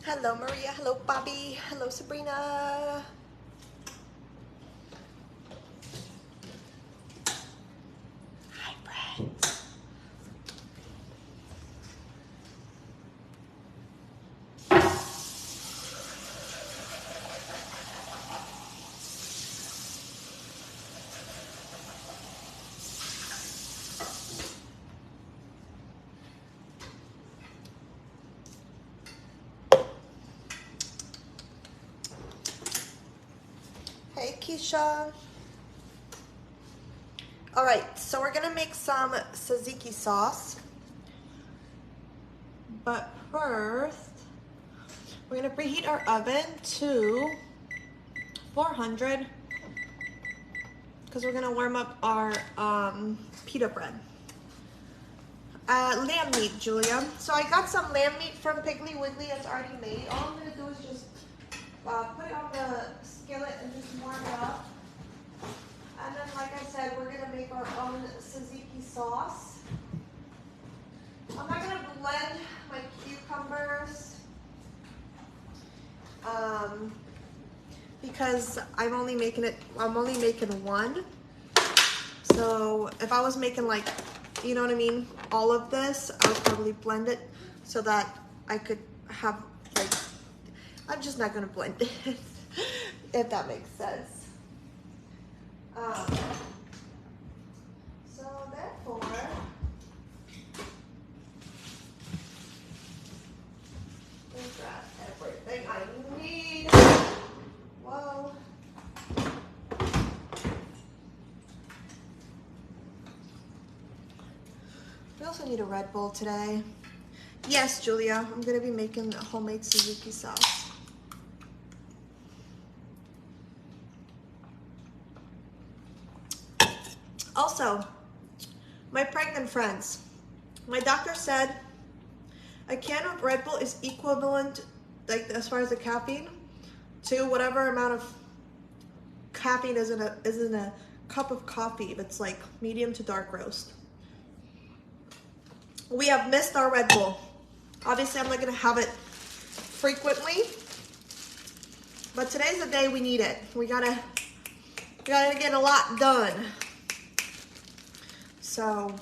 Hello Maria, hello Bobby, hello Sabrina. Hi Brett. Hey Keisha. All right, so we're gonna make some tzatziki sauce. But first, we're gonna preheat our oven to 400 because we're gonna warm up our pita bread. Lamb meat, Julia. So I got some lamb meat from Piggly Wiggly. It's already made. All I'm gonna do is just put it on the skillet and just warm it up. And then, like I said, we're gonna make our own tzatziki sauce. I'm not gonna blend my cucumbers because I'm only making one. So if I was making, like, you know what I mean, all of this, I would probably blend it so that I could have, like, I'm just not gonna blend it, if that makes sense. So therefore, I've got everything I need. Whoa. We also need a Red Bull today. Yes, Julia, I'm gonna be making homemade tzatziki sauce. Also, my pregnant friends, my doctor said a can of Red Bull is equivalent, like as far as the caffeine, to whatever amount of caffeine is in a cup of coffee that's like medium to dark roast. We have missed our Red Bull. Obviously, I'm not gonna have it frequently, but today's the day we need it. We gotta get a lot done. So,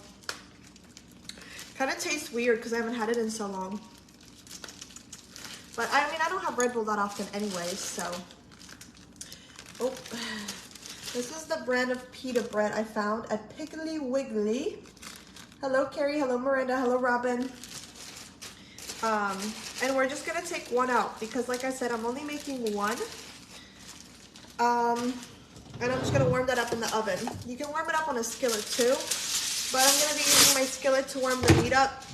kind of tastes weird because I haven't had it in so long. But I mean, I don't have Red Bull that often anyways, so. Oh, this is the brand of pita bread I found at Piggly Wiggly. Hello, Carrie. Hello, Miranda. Hello, Robin. And we're just gonna take one out because, like I said, I'm only making one. And I'm just gonna warm that up in the oven. You can warm it up on a skillet too. But I'm gonna be using my skillet to warm the meat up,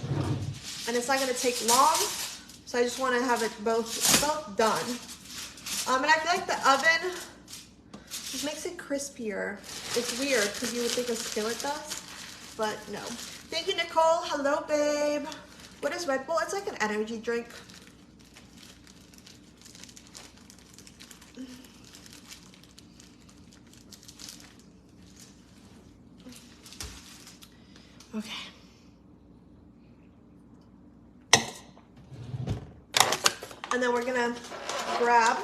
and it's not gonna take long, so I just want to have it both done. And I feel like the oven just makes it crispier. It's weird because you would think a skillet does, but no. Thank you, Nicole. Hello, babe. What is Red Bull? It's like an energy drink. Okay. And then we're gonna grab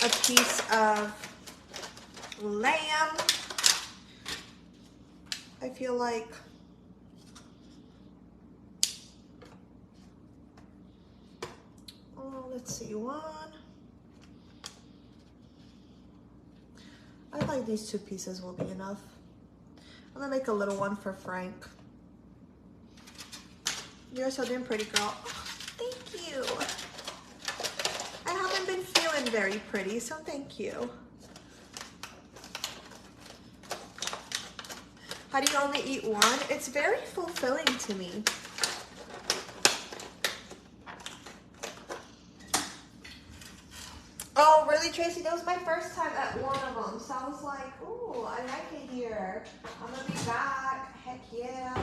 a piece of lamb. I feel like let's see, one. I think these 2 pieces will be enough. I'm gonna make a little one for Frank. You're so damn pretty, girl. Oh, thank you. I haven't been feeling very pretty, so thank you. How do you only eat one? It's very fulfilling to me. Oh, really, Tracy? That was my first time at one of them. So I was like, ooh, I like it here. I'm going to be back. Heck yeah.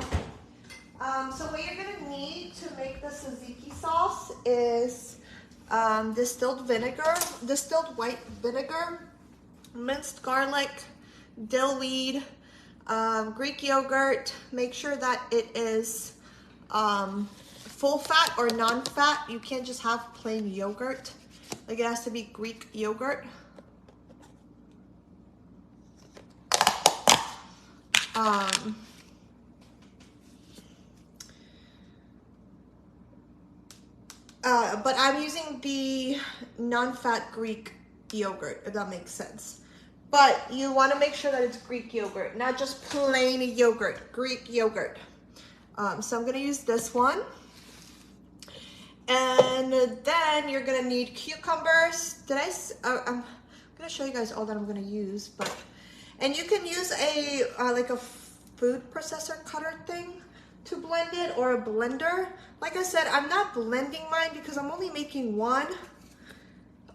So what you're going to need to make the tzatziki sauce is distilled white vinegar, minced garlic, dill weed, Greek yogurt. Make sure that it is full fat or non-fat. You can't just have plain yogurt. Like it has to be Greek yogurt. But I'm using the non-fat Greek yogurt, if that makes sense. But you want to make sure that it's Greek yogurt, not just plain yogurt, Greek yogurt. So I'm going to use this one. And then you're going to need cucumbers. I'm going to show you guys all that I'm going to use. And you can use a like a food processor cutter thing to blend it, or a blender. Like I said, I'm not blending mine because I'm only making one.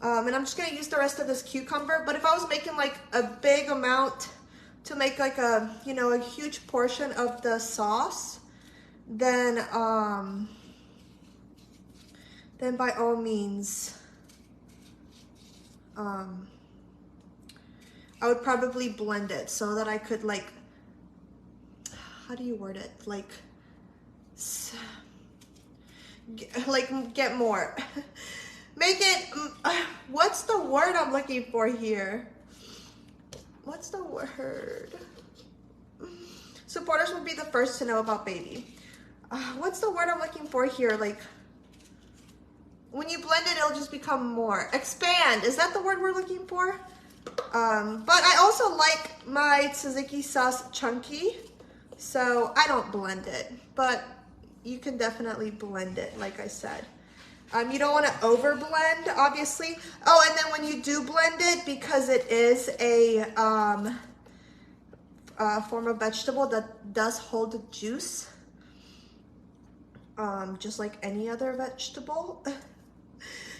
And I'm just gonna use the rest of this cucumber. But if I was making like a big amount to make like a, you know, a huge portion of the sauce, then by all means, I would probably blend it so that I could like, how do you word it? Like get more. Make it, what's the word I'm looking for here? What's the word? Supporters will be the first to know about baby. What's the word I'm looking for here? Like, when you blend it, it'll just become more. Expand, is that the word we're looking for? But I also like my tzatziki sauce chunky, so I don't blend it, but you can definitely blend it, like I said. You don't want to over blend, obviously. Oh, and then when you do blend it, because it is a form of vegetable that does hold juice, just like any other vegetable,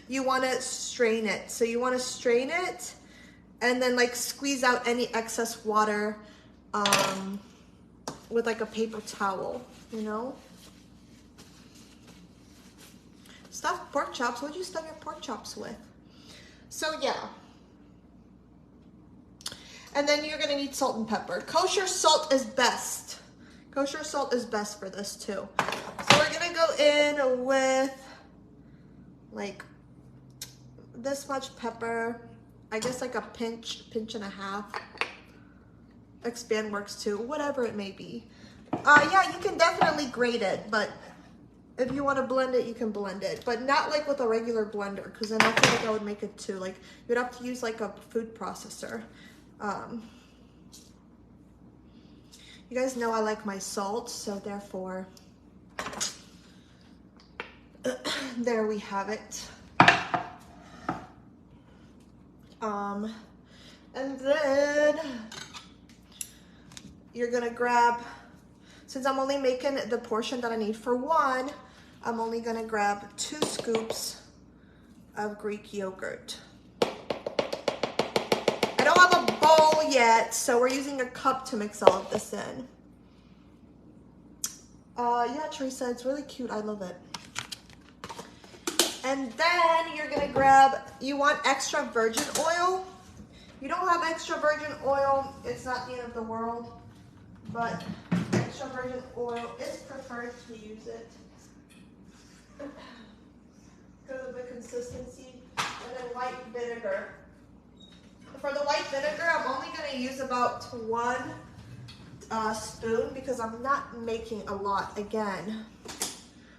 you want to strain it. So you want to strain it and then like squeeze out any excess water with like a paper towel, you know? Stuffed pork chops. What'd you stuff your pork chops with? So yeah. And then you're gonna need salt and pepper. Kosher salt is best. Kosher salt is best for this too. So we're gonna go in with like this much pepper. I guess like a pinch and a half. Expand works too, whatever it may be. Yeah, you can definitely grate it, but if you want to blend it, you can blend it, but not like with a regular blender, because then I feel like I would make it too. Like you'd have to use like a food processor. You guys know I like my salt, so therefore, there we have it. And then you're gonna grab, since I'm only making the portion that I need for one, I'm only gonna grab 2 scoops of Greek yogurt. I don't have a bowl yet, so we're using a cup to mix all of this in. Yeah, Teresa, it's really cute. I love it. And then you're gonna grab, you want extra virgin oil. You don't have extra virgin oil, it's not the end of the world, but extra virgin oil is preferred to use it because of the consistency. And then white vinegar. For the white vinegar, I'm only going to use about 1 spoon because I'm not making a lot again.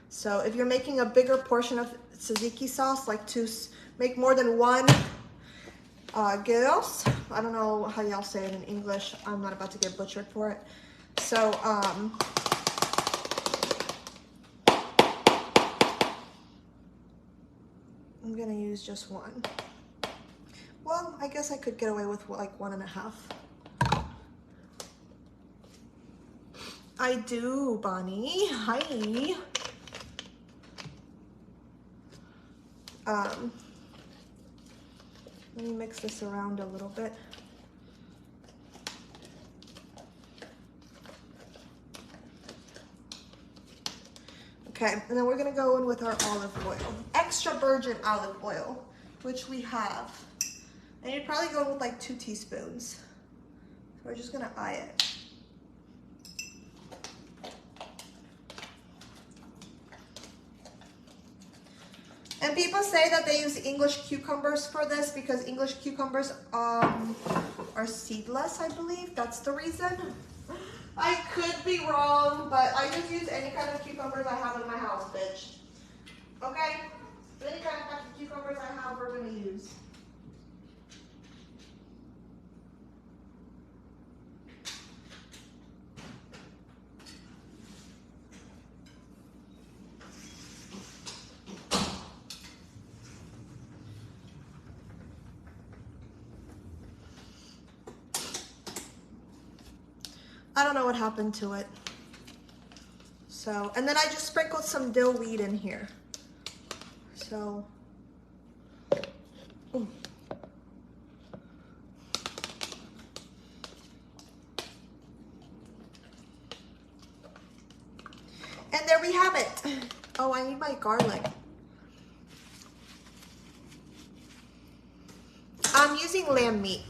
So if you're making a bigger portion of tzatziki sauce, like make more than 1 gyros. I don't know how y'all say it in English. I'm not about to get butchered for it. So, I'm gonna use just 1. Well, I guess I could get away with like 1.5. I do, Bonnie. Hi. Let me mix this around a little bit. Okay, and then we're gonna go in with our olive oil. Extra virgin olive oil, which we have. And you'd probably go with like 2 teaspoons. So we're just gonna eye it. And people say that they use English cucumbers for this because English cucumbers are seedless, I believe. That's the reason. I could be wrong, but I just use any kind of cucumbers I have in my house, bitch. Okay? Any kind of cucumbers I have, we're gonna use. I don't know what happened to it. So, and then I just sprinkled some dill weed in here. So, ooh. And there we have it. Oh, I need my garlic. I'm using lamb meat.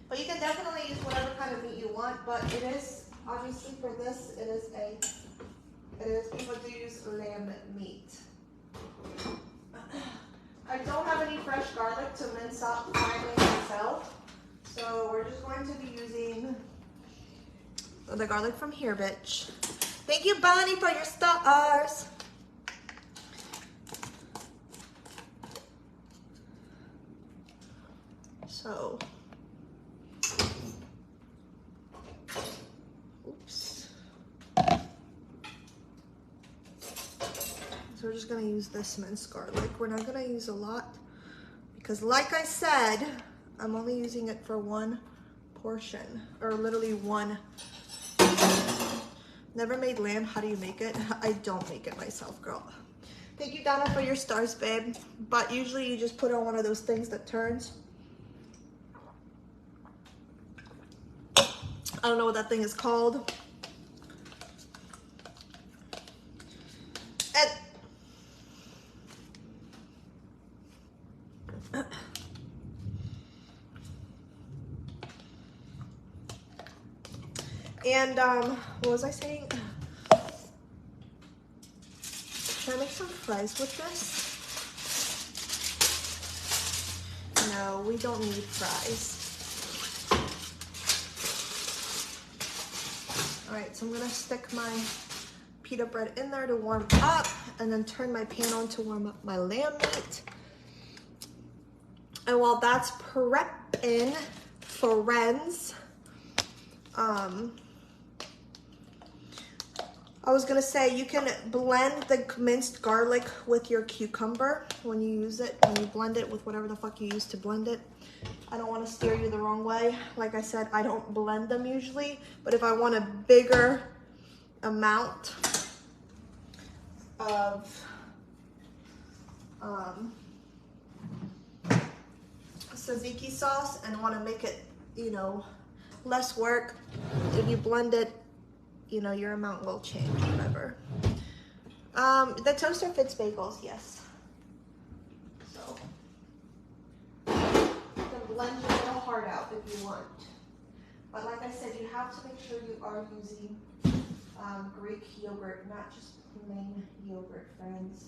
But you can definitely use whatever kind of meat you want, but it is, obviously for this, people do use lamb meat. I don't have any fresh garlic to mince up finely myself, so we're just going to be using the garlic from here, bitch. Thank you, Bonnie, for your stars. So, oops. So we're just gonna use this minced garlic. We're not gonna use a lot because, like I said, I'm only using it for one portion, or literally one. Never made lamb. How do you make it? I don't make it myself, girl. Thank you, Donna, for your stars, babe. But usually you just put on one of those things that turns. I don't know what that thing is called. And what was I saying? Should I make some fries with this? No, we don't need fries. All right, so I'm gonna stick my pita bread in there to warm up and then turn my pan on to warm up my lamb meat. And while that's prepping, friends, I was gonna say you can blend the minced garlic with your cucumber when you use it, when you blend it with whatever the fuck you use to blend it. I don't want to steer you the wrong way. Like I said, I don't blend them usually, but if I want a bigger amount of tzatziki sauce and want to make it, you know, less work, if you blend it, you know, your amount will change, whatever. The toaster fits bagels, yes. So you can blend your little heart out if you want. But like I said, you have to make sure you are using Greek yogurt, not just plain yogurt, friends.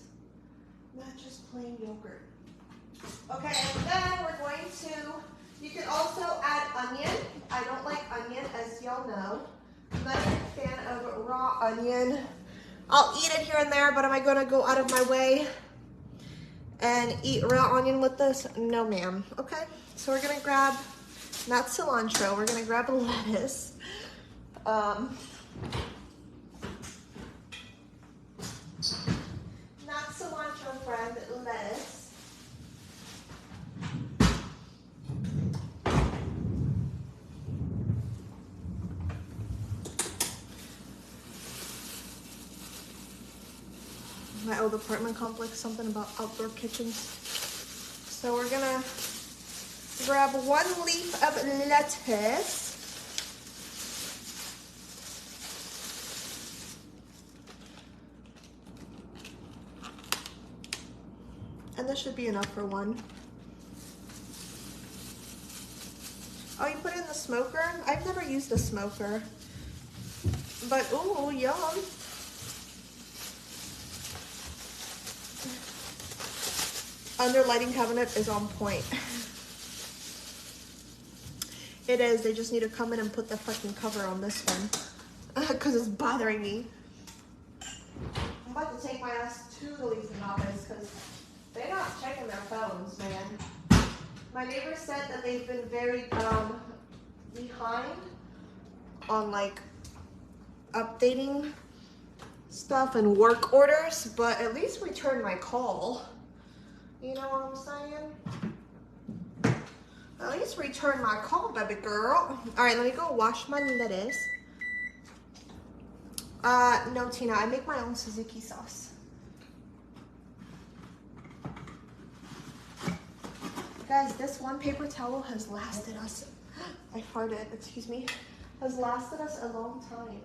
Not just plain yogurt. Okay, and then we're going to, you can also add onion. I don't like onion, as y'all know. I'm not a big fan of raw onion. I'll eat it here and there, but am I gonna go out of my way and eat raw onion with this? No, ma'am. Okay, so we're gonna grab, not cilantro, we're gonna grab a lettuce. Not cilantro, friend, lettuce. My old apartment complex, something about outdoor kitchens. So we're gonna grab 1 leaf of lettuce. And this should be enough for one. Oh, you put it in the smoker? I've never used a smoker. But, ooh, yum. under lighting cabinet is on point. It is. They just need to come in and put the fucking cover on this one because it's bothering me. I'm about to take my ass to the leasing office because they're not checking their phones, man. My neighbor said that they've been very behind on like updating stuff and work orders, but at least return my call. You know what I'm saying? At least return my call, baby girl. All right, let me go wash my lettuce. No, Tina, I make my own Suzuki sauce. Guys, this one paper towel has lasted us, I farted, excuse me, has lasted us a long time.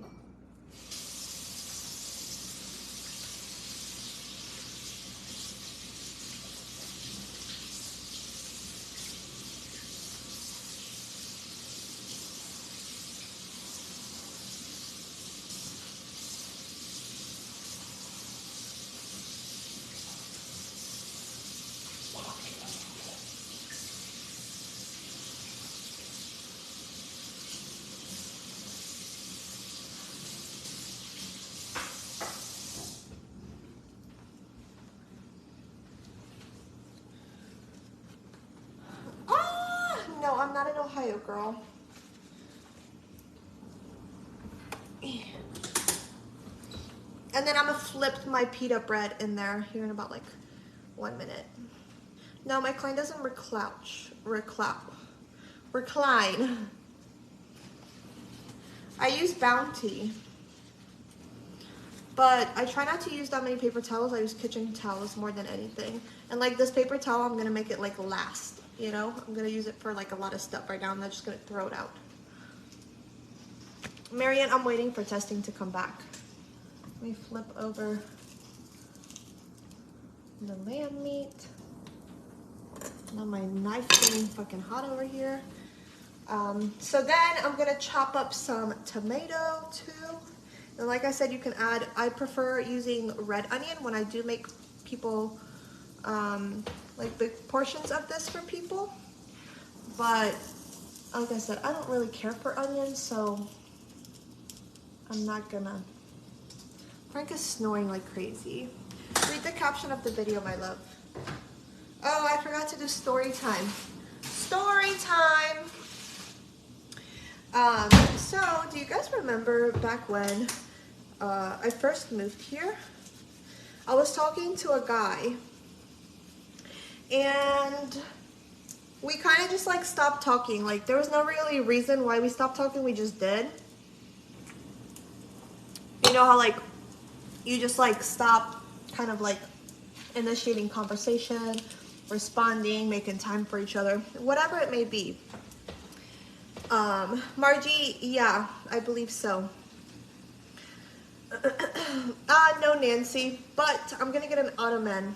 No, I'm not in Ohio, girl. And then I'm gonna flip my pita bread in there here in about like 1 minute. No, my client doesn't recline. I use Bounty, but I try not to use that many paper towels. I use kitchen towels more than anything. And like this paper towel, I'm gonna make it like last. You know, I'm gonna use it for like a lot of stuff right now. I'm not just gonna throw it out. Marianne, I'm waiting for testing to come back. Let me flip over the lamb meat. Now my knife's getting fucking hot over here. So then I'm gonna chop up some tomato too. And like I said, you can add, I prefer using red onion when I do make people like big portions of this for people, but like I said, I don't really care for onions, so I'm not gonna. Frank is snoring like crazy. Read the caption of the video, my love. Oh, I forgot to do story time. Story time. So do you guys remember back when I first moved here? I was talking to a guy, and we kind of just like stopped talking. Like there was no really reason why we stopped talking, we just did. You know how like you just like stop kind of like initiating conversation, responding, making time for each other, whatever it may be. Margie, yeah, I believe so. No, Nancy, but I'm gonna get an ottoman.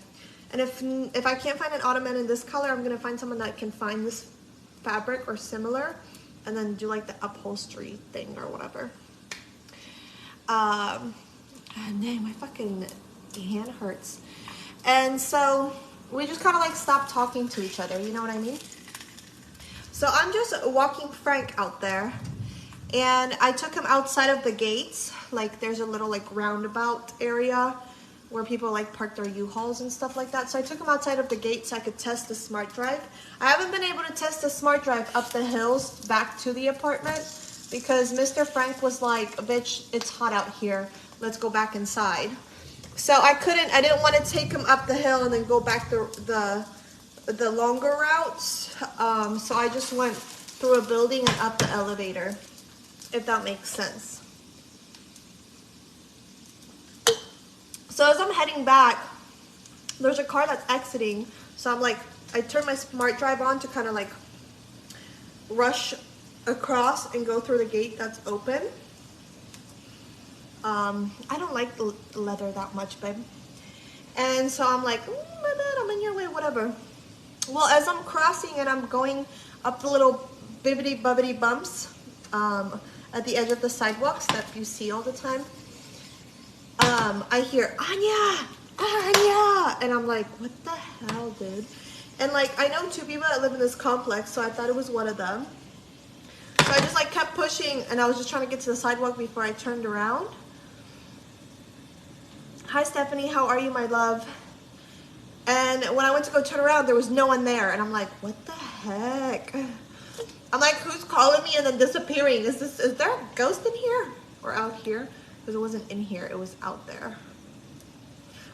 And if I can't find an ottoman in this color, I'm gonna find someone that can find this fabric or similar, and then do like the upholstery thing or whatever. Dang, my fucking hand hurts. And so we just kind of like stopped talking to each other, you know what I mean? So I'm just walking Frank out there, and I took him outside of the gates. Like there's a little like roundabout area where people like park their U-Hauls and stuff like that. So I took him outside of the gate so I could test the smart drive. I haven't been able to test the smart drive up the hills back to the apartment because Mr. Frank was like, bitch, it's hot out here. Let's go back inside. So I didn't want to take him up the hill and then go back the longer routes. So I just went through a building and up the elevator, if that makes sense. So as I'm heading back, there's a car that's exiting. So I'm like, I turn my smart drive on to kind of like rush across and go through the gate that's open. I don't like the leather that much, babe. And so I'm like, my bad, I'm in your way, whatever. Well, as I'm crossing and I'm going up the little bibbity bubbity bumps at the edge of the sidewalks that you see all the time, I hear, Ania, Ania! And I'm like, what the hell, dude? And like, I know 2 people that live in this complex, so I thought it was one of them. So I just like kept pushing, and I was just trying to get to the sidewalk before I turned around. Hi, Stephanie, how are you, my love? And when I went to go turn around, there was no one there. And I'm like, what the heck? I'm like, who's calling me and then disappearing? Is there a ghost in here or out here? Because it wasn't in here, it was out there.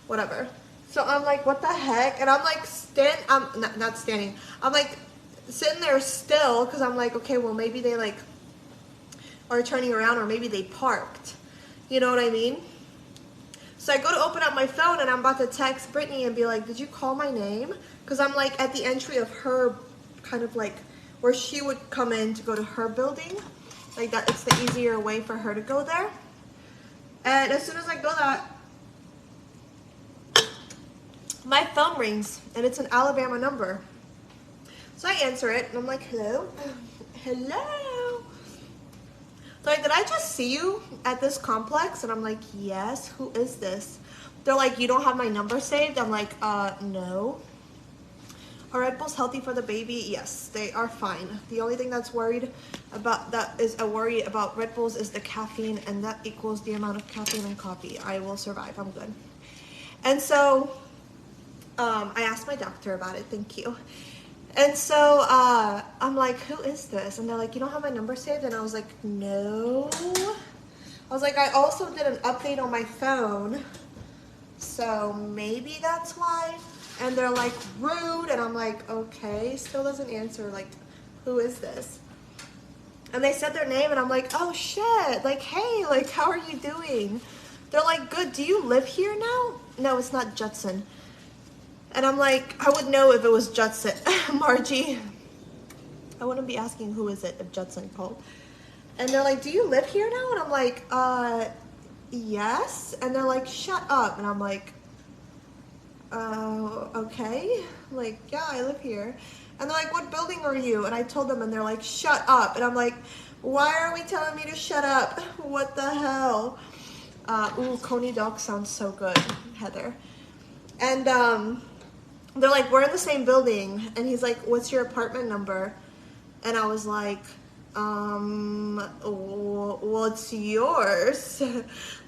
Whatever. So I'm like, what the heck? And I'm like, not standing. I'm like sitting there still because I'm like, okay, well, maybe they like are turning around or maybe they parked. You know what I mean? So I go to open up my phone and I'm about to text Brittany and be like, did you call my name? Because I'm like at the entry of her, kind of like where she would come in to go to her building. Like that, it's the easier way for her to go there. And as soon as I go that, my phone rings and it's an Alabama number. So I answer it and I'm like, hello? Hello? They're like, did I just see you at this complex? And I'm like, yes, who is this? They're like, you don't have my number saved? I'm like, no. Are Red Bulls healthy for the baby? Yes, they are fine. The only thing that's worried about, that is a worry about Red Bulls is the caffeine, and that equals the amount of caffeine in coffee. I will survive, I'm good. And so, I asked my doctor about it, thank you. And so I'm like, who is this? And they're like, you don't have my number saved? And I was like, no. I was like, I also did an update on my phone, so maybe that's why. And they're like, rude. And I'm like, okay, still doesn't answer. Like, who is this? And they said their name and I'm like, oh shit. Like, hey, like, how are you doing? They're like, good. Do you live here now? No, it's not Judson. And I'm like, I would know if it was Judson. Margie, I wouldn't be asking who is it if Judson called. And they're like, do you live here now? And I'm like, yes. And they're like, shut up. And I'm like, okay. I'm like, yeah, I live here. And they're like, what building are you? And I told them and they're like, shut up. And I'm like, why are we telling me to shut up? What the hell? Ooh, Coney Dog sounds so good, Heather. And, they're like, we're in the same building. And he's like, what's your apartment number? And I was like, what's yours?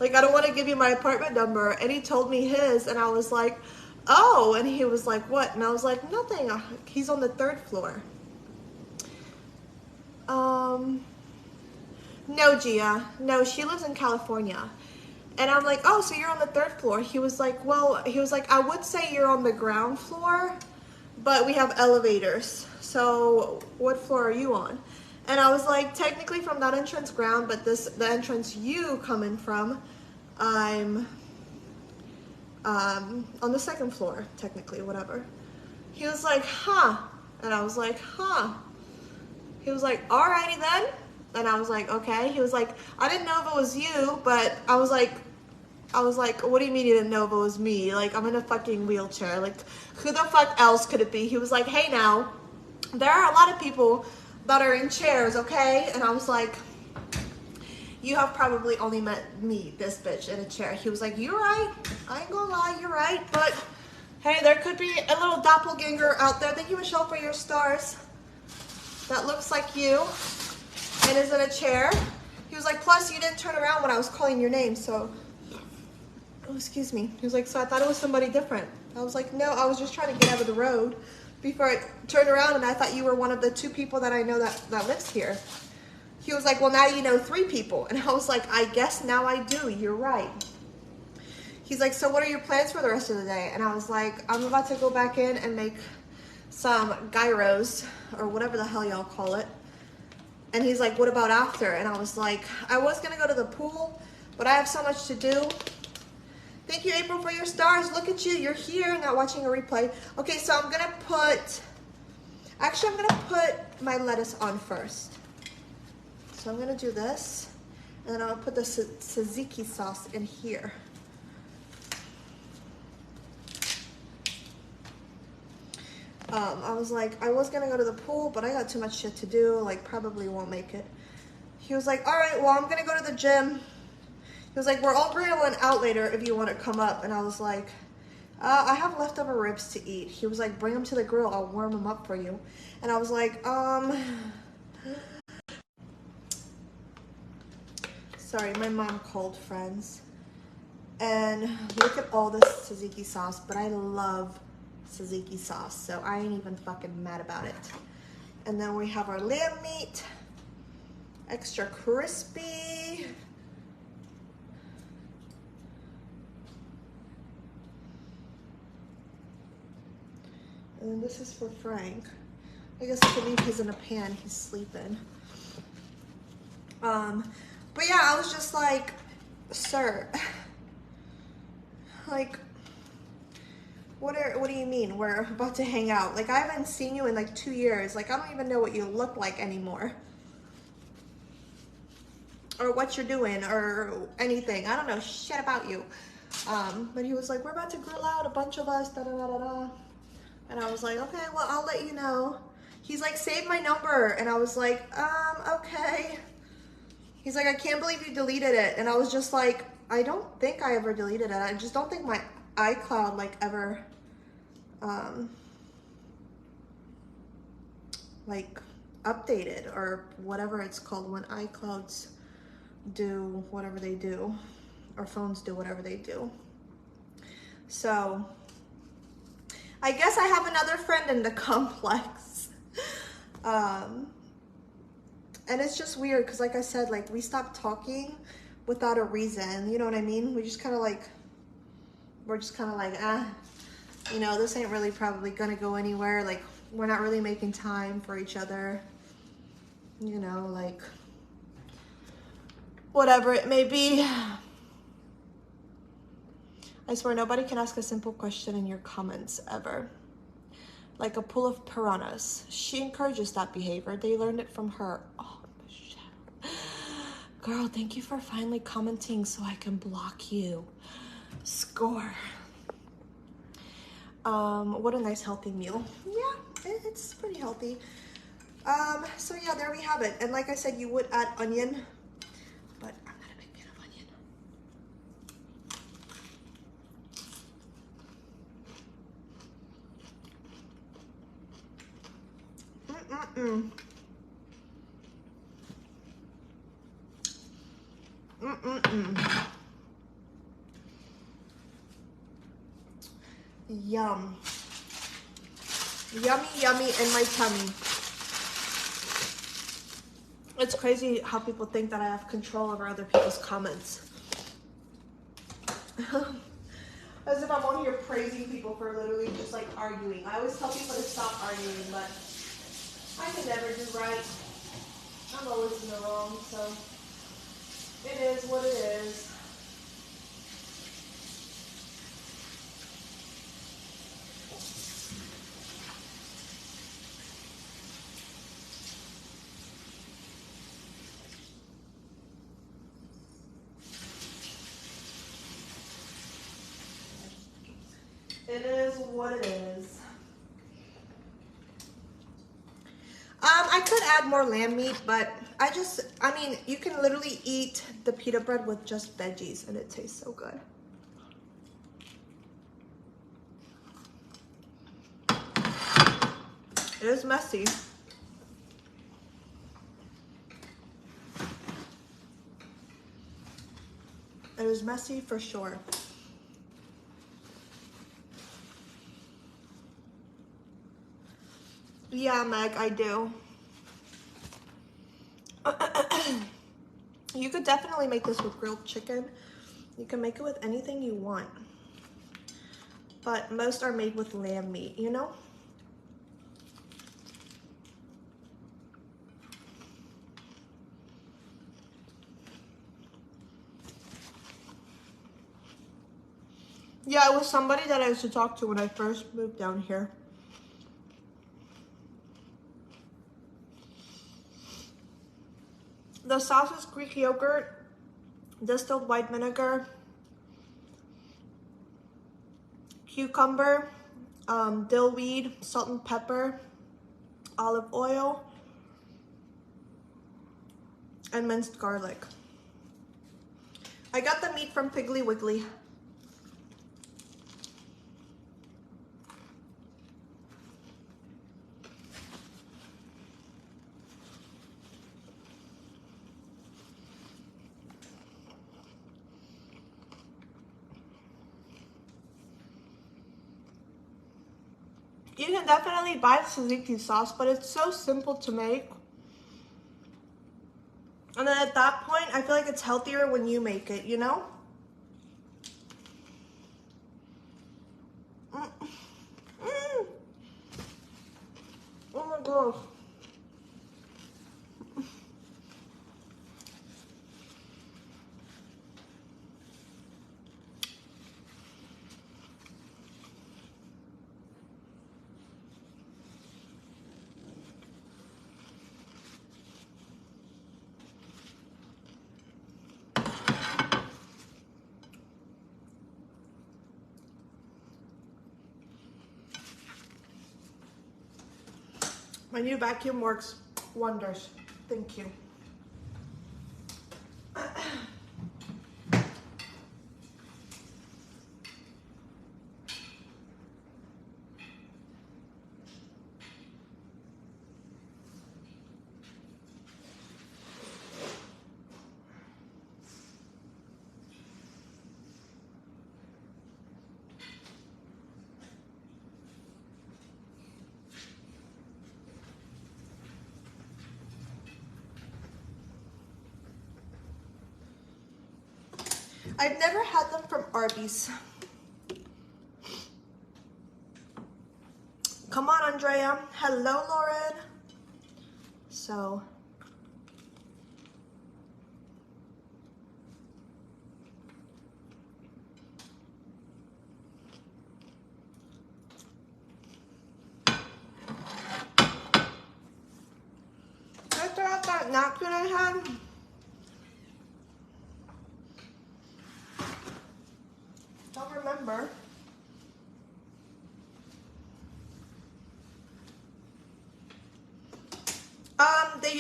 Like, I don't want to give you my apartment number. And he told me his. And I was like, oh. And he was like, what? And I was like, nothing. He's on the 3rd floor. No, Gia. No, she lives in California. And I'm like, oh, so you're on the 3rd floor. He was like, well, I would say you're on the ground floor, but we have elevators. So what floor are you on? And I was like, technically from that entrance ground, but the entrance you come in from, I'm on the 2nd floor, technically, whatever. He was like, huh. And I was like, huh. He was like, alrighty then. And I was like, okay. He was like, I didn't know if it was you, but I was like, what do you mean you didn't know if it was me? Like, I'm in a fucking wheelchair. Like, who the fuck else could it be? He was like, hey now, there are a lot of people that are in chairs, okay? And I was like, you have probably only met me, this bitch, in a chair. He was like, you're right. I ain't gonna lie, you're right. But, hey, there could be a little doppelganger out there. Thank you, Michelle, for your stars. That looks like you and is in a chair. He was like, plus you didn't turn around when I was calling your name, so, oh, excuse me. He was like, so I thought it was somebody different. I was like, no, I was just trying to get out of the road before I turned around, and I thought you were one of the 2 people that I know that lives here. He was like, well, now you know 3 people. And I was like, I guess now I do. You're right. He's like, so what are your plans for the rest of the day? And I was like, I'm about to go back in and make some gyros, or whatever the hell y'all call it. And he's like, what about after? And I was like, I was going to go to the pool, but I have so much to do. Thank you, April, for your stars. Look at you. You're here, not watching a replay. Okay, so I'm going to put, actually, I'm going to put my lettuce on first. So I'm going to do this, and then I'm going to put the tzatziki sauce in here. I was like, I was going to go to the pool, but I got too much shit to do. Like, probably won't make it. He was like, all right, well, I'm going to go to the gym. He was like, we're all grilling out later if you want to come up. And I was like, I have leftover ribs to eat. He was like, bring them to the grill. I'll warm them up for you. And I was like, sorry, my mom called, friends. And look at all this tzatziki sauce, but I love tzatziki sauce, so I ain't even fucking mad about it. And then we have our lamb meat, extra crispy. And then this is for Frank. I guess I believe he's in a pan, he's sleeping. But yeah, I was just like, sir, like, what do you mean we're about to hang out? Like, I haven't seen you in like 2 years. Like, I don't even know what you look like anymore. Or what you're doing or anything. I don't know shit about you. But he was like, we're about to grill out, a bunch of us, da da da da da. And I was like, okay, well, I'll let you know. He's like, save my number. And I was like, okay. He's like, I can't believe you deleted it. And I was just like, I don't think I ever deleted it. I just don't think my iCloud like ever, like updated or whatever it's called when iClouds do whatever they do, or phones do whatever they do. So I guess I have another friend in the complex. And it's just weird because, like I said, like we stopped talking without a reason. You know what I mean? We just kind of like, we're just kind of like, you know, this ain't really probably gonna go anywhere. Like, we're not really making time for each other. You know, like, whatever it may be. I swear nobody can ask a simple question in your comments ever. Like a pool of piranhas. She encourages that behavior. They learned it from her. Oh, Michelle. Girl, thank you for finally commenting so I can block you. Score. What a nice healthy meal. Yeah, it's pretty healthy. So yeah, there we have it. And like I said, you would add onion, but I'm not a big fan of onion. Yum. Yummy, yummy in my tummy. It's crazy how people think that I have control over other people's comments. As if I'm on here praising people for literally just like arguing. I always tell people to stop arguing, but I can never do right. I'm always in the wrong, so it is what it is. It is what it is. I could add more lamb meat, but I mean, you can literally eat the pita bread with just veggies and it tastes so good. It is messy. It is messy for sure. Yeah, Meg, I do. You could definitely make this with grilled chicken. You can make it with anything you want. But most are made with lamb meat, you know? Yeah, it was somebody that I used to talk to when I first moved down here. The sauce is Greek yogurt, distilled white vinegar, cucumber, dill weed, salt and pepper, olive oil, and minced garlic. I got the meat from Piggly Wiggly. You can definitely buy tzatziki sauce, but it's so simple to make. And then at that point, I feel like it's healthier when you make it, you know? Mm. Mm. Oh my gosh. My new vacuum works wonders. Thank you. I've never had them from Arby's. Come on, Andrea. Hello, Lauren. So, can I throw out that napkin I had? Don't remember. The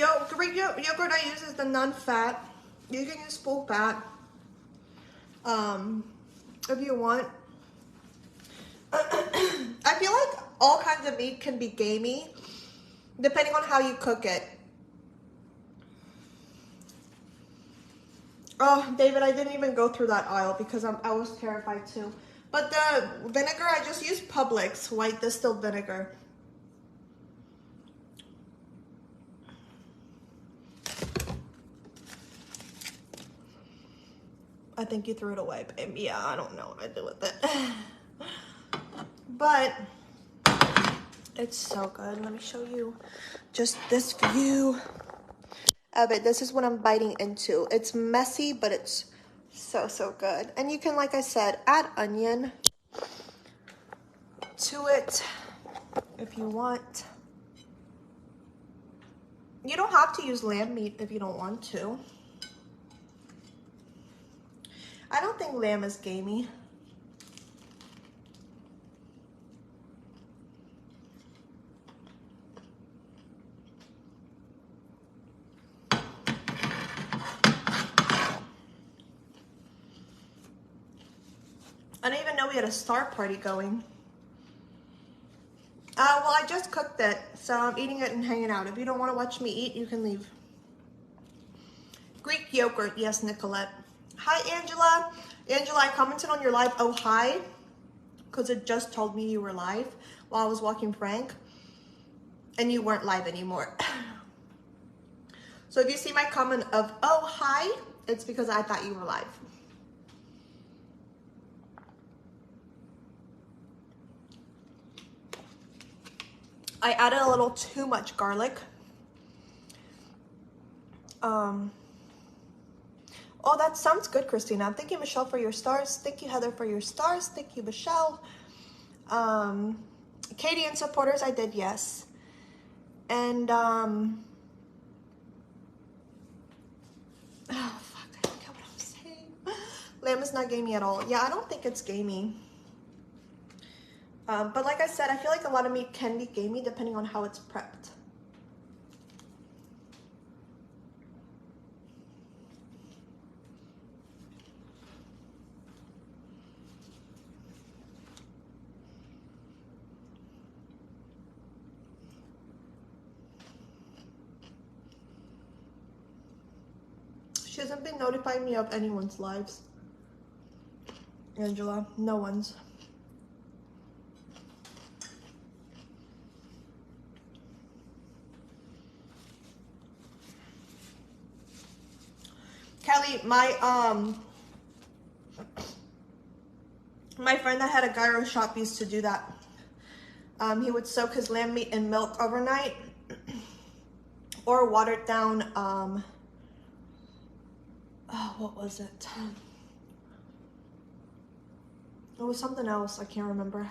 yogurt I use is the non-fat. You can use full fat, if you want. I feel like all kinds of meat can be gamey, depending on how you cook it. Oh, David, I didn't even go through that aisle because I was terrified too. But the vinegar, I just used Publix white distilled vinegar. I think you threw it away, babe. Yeah, I don't know what I did with it. But it's so good. Let me show you just this view of it. This is what I'm biting into. It's messy, but it's so good. And you can, like I said, add onion to it if you want. You don't have to use lamb meat if you don't want to. I don't think lamb is gamey. I didn't even know we had a star party going. Well, I just cooked it, so I'm eating it and hanging out. If you don't want to watch me eat, you can leave. Greek yogurt, yes, Nicolette. Hi, Angela. Angela, I commented on your live. Oh, hi. Because it just told me you were live while I was walking Frank. And you weren't live anymore. So if you see my comment of, oh, hi, it's because I thought you were live. I added a little too much garlic. Oh, that sounds good, Christina. Thank you, Michelle, for your stars. Thank you, Heather, for your stars. Thank you, Michelle. Katie and supporters, I did, yes. And, oh, fuck, I forgot what I'm saying. Lamb is not gamey at all. Yeah, I don't think it's gamey. But like I said, I feel like a lot of meat can be gamey depending on how it's prepped. She hasn't been notifying me of anyone's lives. Angela, no one's. Shelly, my friend that had a gyro shop used to do that. He would soak his lamb meat in milk overnight or watered down, oh, what was it? It was something else, I can't remember.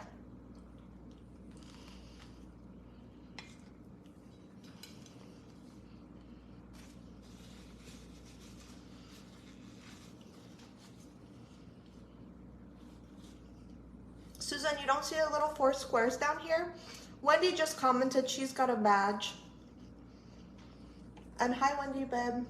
Susan, you don't see the little 4 squares down here? Wendy just commented she's got a badge. And hi, Wendy, babe.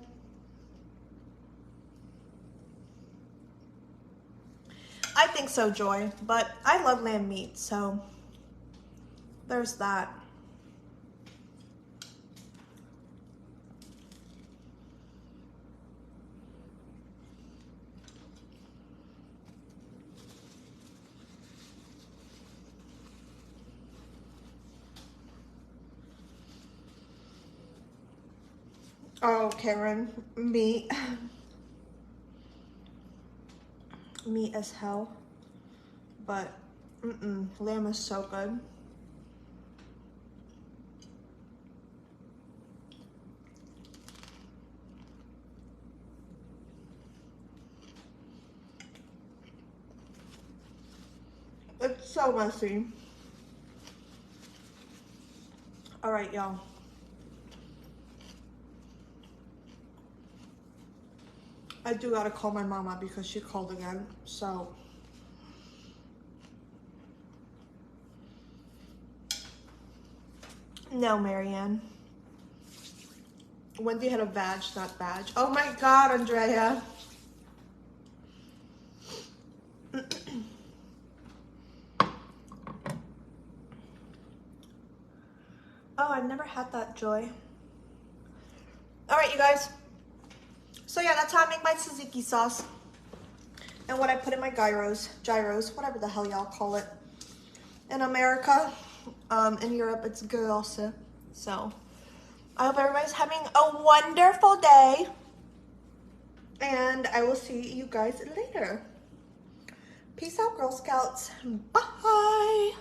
I think so, Joy, but I love lamb meat, so there's that. Oh, Karen, meat. Meat as hell. But, lamb is so good. It's so messy. All right, y'all. I do gotta call my mama because she called again, so. No, Marianne. Wendy had a badge, not badge. Oh my God, Andrea. Oh, I've never had that, Joy. All right, you guys. So yeah, that's how I make my tzatziki sauce. And what I put in my gyros, whatever the hell y'all call it. In America, in Europe, it's gyros. So, I hope everybody's having a wonderful day. And I will see you guys later. Peace out, Girl Scouts. Bye.